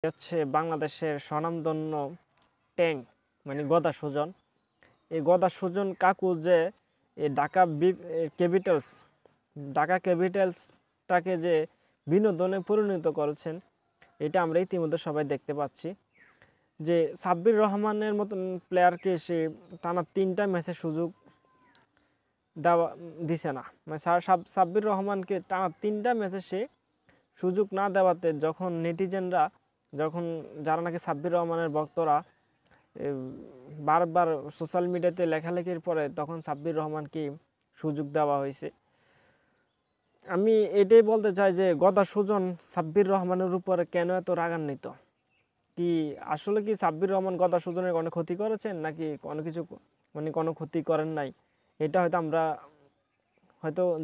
হচ্ছে বাংলাদেশের স্বনামধন্য ট্যাং মানে গদা সুজন। এই গদা সুজন কাকু যে এই ঢাকা ক্যাপিটালসটাকে যে বিনোদনে পরিণত করেছেন, এটা আমরা ইতিমধ্যে সবাই দেখতে পাচ্ছি। যে সাব্বির রহমানের মতন প্লেয়ারকে সে টানা 3টা ম্যাচে সুযোগ দেওয়া দিছে না, মানে সাব্বির রহমানকে টানা 3টা ম্যাচে সে সুযোগ না দেওয়াতে যখন নেটিজেনরা, যারা নাকি সাব্বির রহমানের ভক্তরা বারবার সোশ্যাল মিডিয়াতে লেখালেখির পরে তখন সাব্বির রহমানকে সুযোগ দেওয়া হয়েছে। আমি এটাই বলতে চাই যে গদা সুজন সাব্বির রহমানের উপরে কেন এত রাগান্বিত? কি আসলে কি সাব্বির রহমান গদা সুজনের কোনো ক্ষতি করেছেন, নাকি কোনো কিছু কোনো ক্ষতি করেন নাই? এটা হয়তো আমরা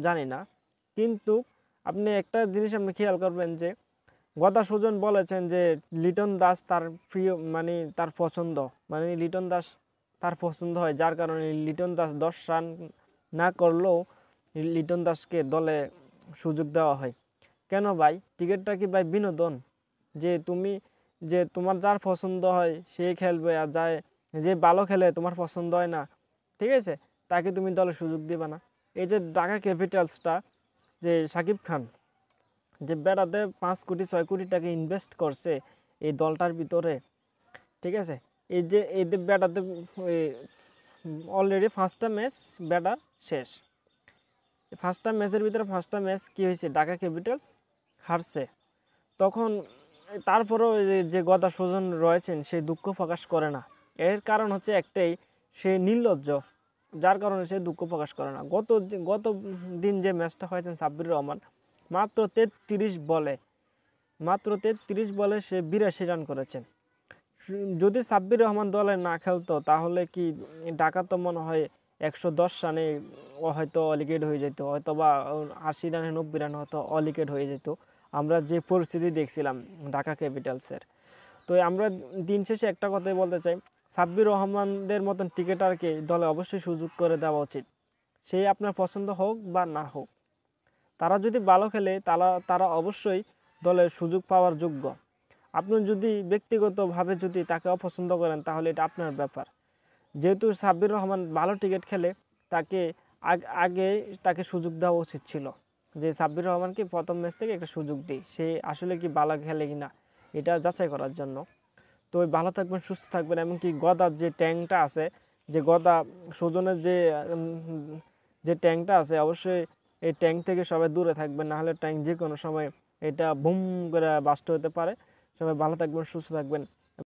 জানি না। কিন্তু আপনি একটা জিনিস আপনি খেয়াল করবেন যে গদা সুজন বলেছেন যে লিটন দাস তার প্রিয়, তার পছন্দ, লিটন দাস তার পছন্দ হয়, যার কারণে লিটন দাস 10 রান না করলেও লিটন দাসকে দলে সুযোগ দেওয়া হয়। কেন ভাই? টিকিটটা কি ভাই বিনোদন? যে তোমার যার পছন্দ হয় সে খেলবে, আর যে ভালো খেলে তোমার পছন্দ হয় না, ঠিক আছে, তাকে তুমি দলে সুযোগ দিবে না। এই যে ঢাকা ক্যাপিটালসটা, যে সাকিব খান যে বেড়াতে 5 কোটি 6 কোটি টাকা ইনভেস্ট করছে এই দলটার ভিতরে, ঠিক আছে, এই যে বেড়াতে অলরেডি 5টা ম্যাচ ব্যাটার শেষ। 5টা ম্যাচের ভিতরে 5টা ম্যাচ কী হয়েছে, ঢাকা ক্যাপিটালস হারছে। তখন তারপরেও যে গদা সুজন রয়েছেন সে দুঃখ প্রকাশ করে না। এর কারণ হচ্ছে একটাই, সে নির্লজ্জ, যার কারণে সে দুঃখ প্রকাশ করে না। গত দিন যে ম্যাচটা হয়েছেন সাব্বির রহমান মাত্র 33 বলে সে 82 রান করেছেন। যদি সাব্বির রহমান দলে না খেলতো তাহলে কি ঢাকা তো মনে হয় 110 রানে হয়তো অলিকেট হয়ে যেত, হয়তো বা 80 রানে 90 রানে হয়তো অলিকেট হয়ে যেত। আমরা যে পরিস্থিতি দেখছিলাম ঢাকা ক্যাপিটালসের। তো আমরা দিন শেষে একটা কথাই বলতে চাই, সাব্বির রহমানদের মতন ক্রিকেটারকে দলে অবশ্যই সুযোগ করে দেওয়া উচিত, সেই আপনার পছন্দ হোক বা না হোক। তারা যদি ভালো খেলে তারা অবশ্যই দলে সুযোগ পাওয়ার যোগ্য। আপনি যদি ব্যক্তিগতভাবে যদি তাকে অপছন্দ করেন তাহলে এটা আপনার ব্যাপার। যেহেতু সাব্বির রহমান ভালো ক্রিকেট খেলে, তাকে আগে তাকে সুযোগ দেওয়া উচিত ছিল, যে সাব্বির রহমানকে প্রথম ম্যাচ থেকে একটা সুযোগ দিই, সে আসলে কি ভালো খেলে কিনা এটা যাচাই করার জন্য। তো ভালো থাকবেন, সুস্থ থাকবেন। এমনকি গদার যে ট্যাংটা আছে, যে গদা সুজনের যে ট্যাংটা আছে, অবশ্যই এই ট্যাঙ্ক থেকে সবাই দূরে থাকবেন, নাহলে ট্যাঙ্ক যে কোনো সময় এটা বুম করে বাস্ট হতে পারে। সবাই ভালো থাকবেন, সুস্থ থাকবেন।